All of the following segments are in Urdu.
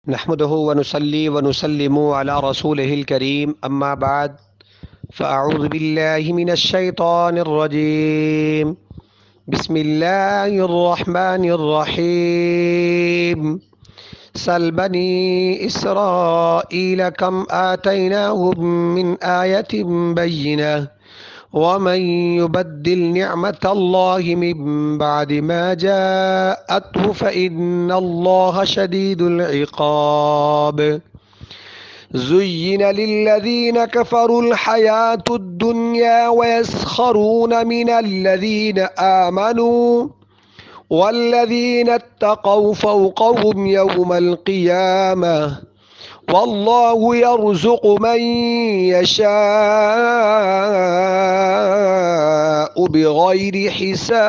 نحمده ونصلي ونسلم على رسوله الكريم أما بعد فأعوذ بالله من الشيطان الرجيم بسم الله الرحمن الرحيم سل بني إسرائيل كم آتيناهم من آية بينة ومن يبدل نعمة الله من بعد ما جاءته فإن الله شديد العقاب زين للذين كفروا الحياة الدنيا ويسخرون من الذين آمنوا والذين اتقوا فوقهم يوم القيامة والله يرزق من يشاء بغير حساب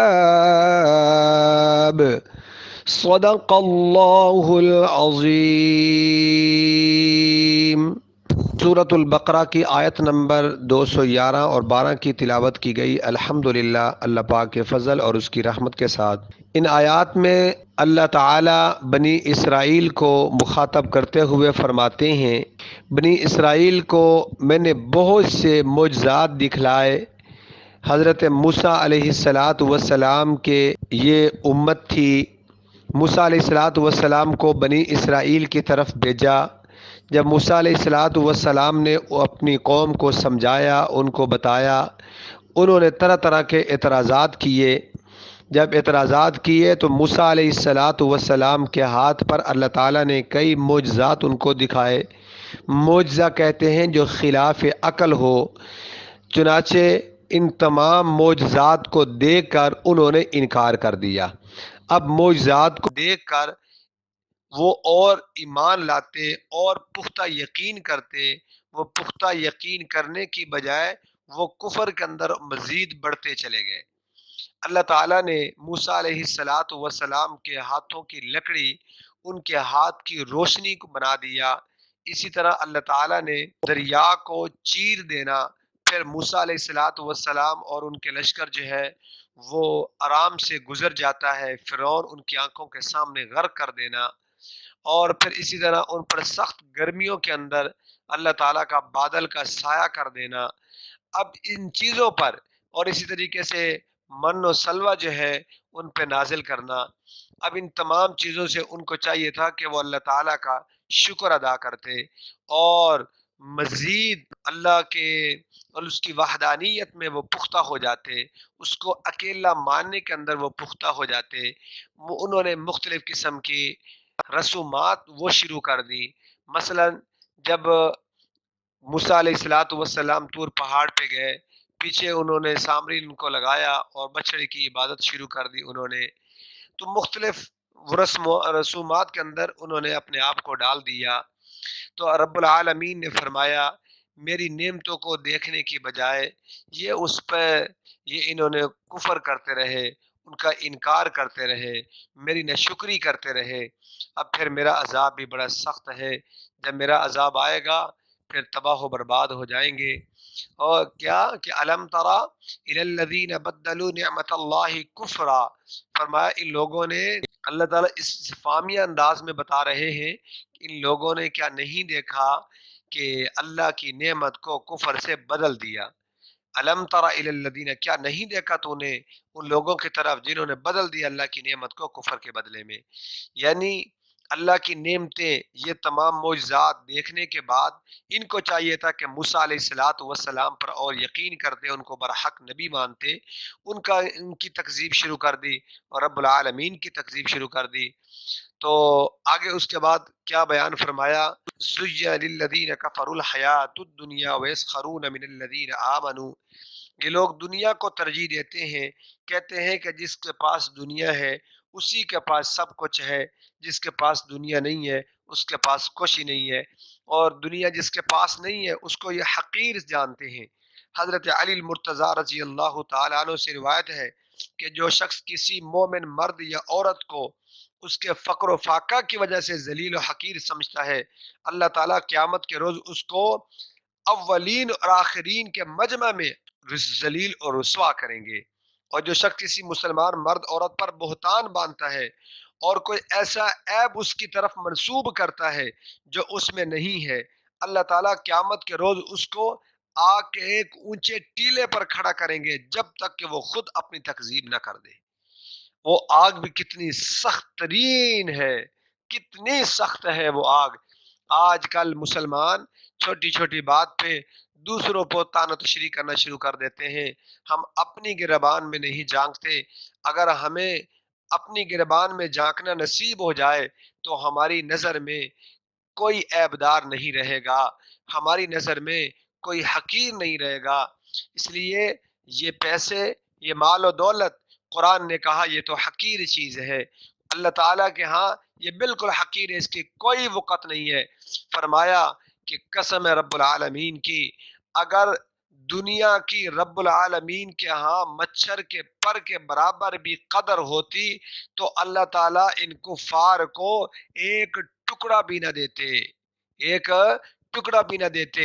صدق اللہ العظیم۔ سورۃ البقرہ کی آیت نمبر 211 اور 12 کی تلاوت کی گئی۔ الحمدللہ، اللہ پاک کے فضل اور اس کی رحمت کے ساتھ ان آیات میں اللہ تعالی بنی اسرائیل کو مخاطب کرتے ہوئے فرماتے ہیں، بنی اسرائیل کو میں نے بہت سے معجزات دکھلائے۔ حضرت موسیٰ علیہ السلام کے یہ امت تھی، موسیٰ علیہ السلام کو بنی اسرائیل کی طرف بھیجا۔ جب موسیٰ علیہ السلام نے اپنی قوم کو سمجھایا، ان کو بتایا، انہوں نے طرح طرح کے اعتراضات کیے۔ جب اعتراضات کیے تو موسیٰ علیہ السلام کے ہاتھ پر اللہ تعالیٰ نے کئی معجزات ان کو دکھائے۔ معجزہ کہتے ہیں جو خلاف عقل ہو۔ چنانچہ ان تمام معجزات کو دیکھ کر انہوں نے انکار کر دیا۔ اب معجزات کو دیکھ کر وہ اور ایمان لاتے اور پختہ یقین کرتے، وہ پختہ یقین کرنے کی بجائے وہ کفر کے اندر مزید بڑھتے چلے گئے۔ اللہ تعالیٰ نے موسیٰ علیہ السلام کے ہاتھوں کی لکڑی ان کے ہاتھ کی روشنی کو بنا دیا۔ اسی طرح اللہ تعالیٰ نے دریا کو چیر دینا، پھر موسیٰ علیہ السلام اور ان کے لشکر جو ہے وہ آرام سے گزر جاتا ہے، فرعون ان کی آنکھوں کے سامنے غرق کر دینا، اور پھر اسی طرح ان پر سخت گرمیوں کے اندر اللہ تعالیٰ کا بادل کا سایہ کر دینا۔ اب ان چیزوں پر اور اسی طریقے سے من و سلوہ جو ہے ان پہ نازل کرنا، اب ان تمام چیزوں سے ان کو چاہیے تھا کہ وہ اللہ تعالیٰ کا شکر ادا کرتے اور مزید اللہ کے اور اس کی وحدانیت میں وہ پختہ ہو جاتے، اس کو اکیلا ماننے کے اندر وہ پختہ ہو جاتے۔ انہوں نے مختلف قسم کی رسومات وہ شروع کر دی۔ مثلا جب موسیٰ علیہ السلام طور پہاڑ پہ گئے، پیچھے انہوں نے سامرین کو لگایا اور بچڑے کی عبادت شروع کر دی انہوں نے، تو مختلف رسم و رسومات کے اندر انہوں نے اپنے آپ کو ڈال دیا۔ تو رب العالمین نے فرمایا میری نعمتوں کو دیکھنے کی بجائے یہ انہوں نے کفر کرتے رہے، ان کا انکار کرتے رہے، میری ناشکری کرتے رہے۔ اب پھر میرا عذاب بھی بڑا سخت ہے، جب میرا عذاب آئے گا پھر تباہ و برباد ہو جائیں گے۔ اور کیا کہ علم ترى الی الذین بدلوا نعمت اللہ کفرا، فرمایا ان لوگوں نے، اللہ تعالیٰ اس فامیہ انداز میں بتا رہے ہیں کہ ان لوگوں نے کیا نہیں دیکھا کہ اللہ کی نعمت کو کفر سے بدل دیا۔ علم ترى الی الذین، کیا نہیں دیکھا تو نے ان لوگوں کی طرف جنہوں نے بدل دیا اللہ کی نعمت کو کفر کے بدلے میں۔ یعنی اللہ کی نعمتیں، یہ تمام معجزات دیکھنے کے بعد ان کو چاہیے تھا کہ موسیٰ علیہ السلام پر اور یقین کرتے، ان کو برحق نبی مانتے، ان کی تکذیب شروع کر دی اور رب العالمین کی تکذیب شروع کر دی۔ تو آگے اس کے بعد کیا بیان فرمایا، زُيَّنَ لِلَّذِينَ كَفَرُوا الْحَيَاةُ الدُّنْيَا وَيَسْخَرُونَ مِنَ الَّذِينَ آمَنُوا۔ یہ لوگ دنیا کو ترجیح دیتے ہیں، کہتے ہیں کہ جس کے پاس دنیا ہے اسی کے پاس سب کچھ ہے، جس کے پاس دنیا نہیں ہے اس کے پاس کچھ ہی نہیں ہے، اور دنیا جس کے پاس نہیں ہے اس کو یہ حقیر جانتے ہیں۔ حضرت علی المرتضیٰ رضی اللہ تعالیٰ عنہ سے روایت ہے کہ جو شخص کسی مومن مرد یا عورت کو اس کے فقر و فاقہ کی وجہ سے ذلیل و حقیر سمجھتا ہے، اللہ تعالیٰ قیامت کے روز اس کو اولین اور آخرین کے مجمع میں ذلیل اور رسوا کریں گے۔ اور جو شخص کسی مسلمان مرد عورت پر بہتان باندھتا ہے اور کوئی ایسا عیب اس کی طرف منسوب کرتا ہے جو اس میں نہیں ہے، اللہ تعالیٰ قیامت کے روز اس کو آگ کے ایک اونچے ٹیلے پر کھڑا کریں گے جب تک کہ وہ خود اپنی تکذیب نہ کر دے۔ وہ آگ بھی کتنی سخت ترین ہے، کتنی سخت ہے وہ آگ۔ آج کل مسلمان چھوٹی چھوٹی بات پہ دوسروں کو طعن و تشریح کرنا شروع کر دیتے ہیں، ہم اپنی گریبان میں نہیں جھانکتے۔ اگر ہمیں اپنی گریبان میں جھانکنا نصیب ہو جائے تو ہماری نظر میں کوئی عیبدار نہیں رہے گا، ہماری نظر میں کوئی حقیر نہیں رہے گا۔ اس لیے یہ پیسے، یہ مال و دولت، قرآن نے کہا یہ تو حقیر چیز ہے، اللہ تعالیٰ کے ہاں یہ بالکل حقیر ہے، اس کی کوئی وقت نہیں ہے۔ فرمایا کہ قسم ہے رب العالمین کی، اگر دنیا کی رب العالمین کے ہاں مچھر کے پر کے برابر بھی قدر ہوتی تو اللہ تعالیٰ ان کفار کو ایک ٹکڑا بھی نہ دیتے، ایک ٹکڑا بھی نہ دیتے۔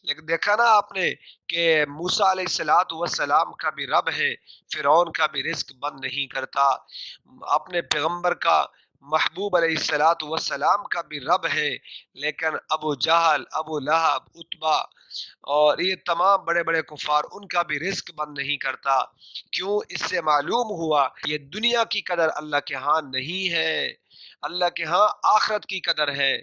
لیکن دیکھا نا آپ نے کہ موسیٰ علیہ السلام کا بھی رب ہے، فرعون کا بھی رزق بند نہیں کرتا، اپنے پیغمبر کا، محبوب علیہ السلام کا بھی رب ہے، لیکن ابو جہل، ابو لہب، عتبہ اور یہ تمام بڑے بڑے کفار، ان کا بھی رزق بند نہیں کرتا۔ کیوں؟ اس سے معلوم ہوا یہ دنیا کی قدر اللہ کے ہاں نہیں ہے، اللہ کے ہاں آخرت کی قدر ہے۔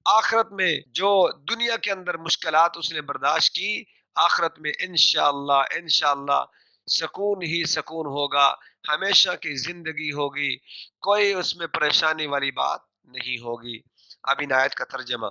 آخرت میں جو دنیا کے اندر مشکلات اس نے برداشت کی، آخرت میں انشاءاللہ سکون ہی سکون ہوگا، ہمیشہ کی زندگی ہوگی، کوئی اس میں پریشانی والی بات نہیں ہوگی۔ اب ان آیت کا ترجمہ۔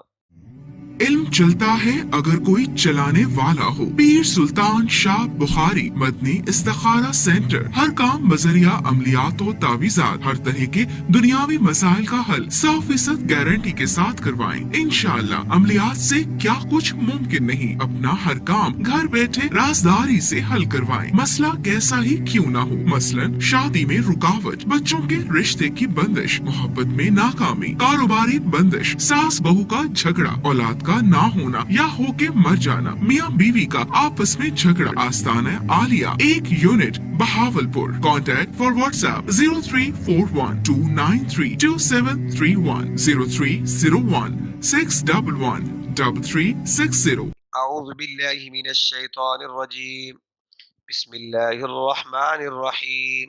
علم چلتا ہے اگر کوئی چلانے والا ہو۔ پیر سلطان شاہ بخاری مدنی استخارہ سینٹر، ہر کام بذریعہ عملیات و تعویذات، ہر طرح کے دنیاوی مسائل کا حل 100% گارنٹی کے ساتھ کروائیں۔ انشاءاللہ عملیات سے کیا کچھ ممکن نہیں، اپنا ہر کام گھر بیٹھے رازداری سے حل کروائیں، مسئلہ کیسا ہی کیوں نہ ہو، مثلا شادی میں رکاوٹ، بچوں کے رشتے کی بندش، محبت میں ناکامی، کاروباری بندش، ساس بہو کا جھگڑا، اولاد کا نہ ہونا یا ہو کے مر جانا، میاں بیوی کا آپس میں جھگڑا، آستانہ عالیہ ایک یونٹ بہاول پور۔ Contact for what's app 034129327331 0301611360۔ اعوذ باللہ من الشیطان الرجیم، بسم اللہ الرحمن الرحیم۔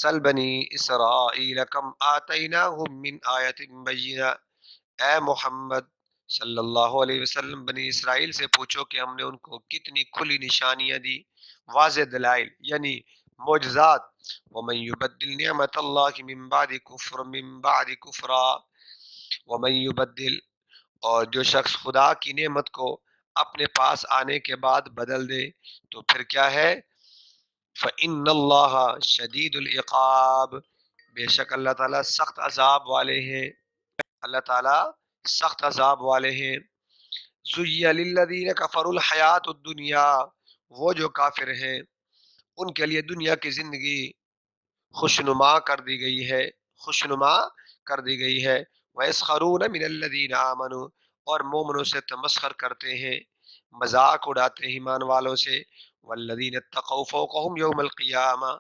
سل بنی اسرائیل کم آتیناہم من آیت بینہ، اے محمد صلی اللہ علیہ وسلم بنی اسرائیل سے پوچھو کہ ہم نے ان کو کتنی کھلی نشانیاں دی، واضح دلائل یعنی معجزات۔ ومن یبدل نعمت اللہ من بعد کفرا ومن یبدل، اور جو شخص خدا کی نعمت کو اپنے پاس آنے کے بعد بدل دے تو پھر کیا ہے؟ فَإِنَّ اللَّهَ شَدِيدُ الْعِقَابِ، بے شک اللہ تعالیٰ سخت عذاب والے ہیں، اللہ تعالیٰ سخت عذاب والے ہیں۔ زُيِّنَ لِلَّذِينَ كَفَرُوا الْحَيَاةُ الدُّنْيَا، وہ جو کافر ہیں ان کے لیے دنیا کی زندگی خوشنما کر دی گئی ہے، خوشنما کر دی گئی ہے۔ وَيَسْخَرُونَ مِنَ الَّذِينَ آمَنُوا، اور مومنوں سے تمسخر کرتے ہیں، مذاق اڑاتے ہیں ایمان والوں سے۔ وَالَّذِينَ اتَّقَوْا فَوْقَهُمْ يَوْمَ الْقِيَامَةِ،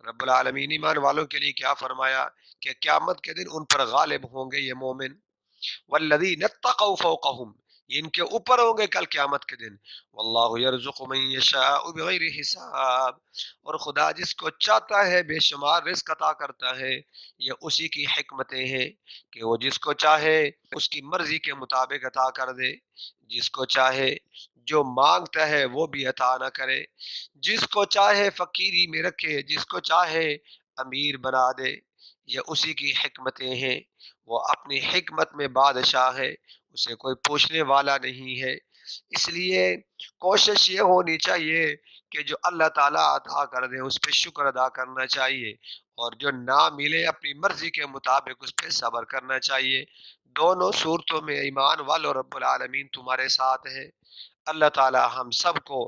رب العالمین ایمان والوں کے لیے کیا فرمایا کہ قیامت کے دن ان پر غالب ہوں گے یہ مومن۔ والذین اتقوا فوقہم، یہ ان کے اوپر ہوں گے کل قیامت کے دن۔ واللہ یرزق من یشاء بغیر حساب، اور خدا جس کو چاہتا ہے بے شمار رزق عطا کرتا ہے، یہ اسی کی حکمتیں ہیں کہ وہ جس کو چاہے اس کی مرضی کے مطابق عطا کر دے، جس کو چاہے جو مانگتا ہے وہ بھی عطا نہ کرے، جس کو چاہے فقیری میں رکھے، جس کو چاہے امیر بنا دے، یہ اسی کی حکمتیں ہیں۔ وہ اپنی حکمت میں بادشاہ ہے، اسے کوئی پوچھنے والا نہیں ہے۔ اس لیے کوشش یہ ہونی چاہیے کہ جو اللہ تعالیٰ عطا کر دے اس پہ شکر ادا کرنا چاہیے، اور جو نہ ملے اپنی مرضی کے مطابق اس پہ صبر کرنا چاہیے۔ دونوں صورتوں میں ایمان والو رب العالمین تمہارے ساتھ ہے۔ اللہ تعالیٰ ہم سب کو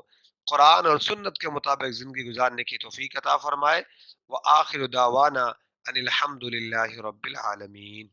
قرآن اور سنت کے مطابق زندگی گزارنے کی توفیق عطا فرمائے۔ وآخر دعوانا ان الحمد للہ رب العالمین۔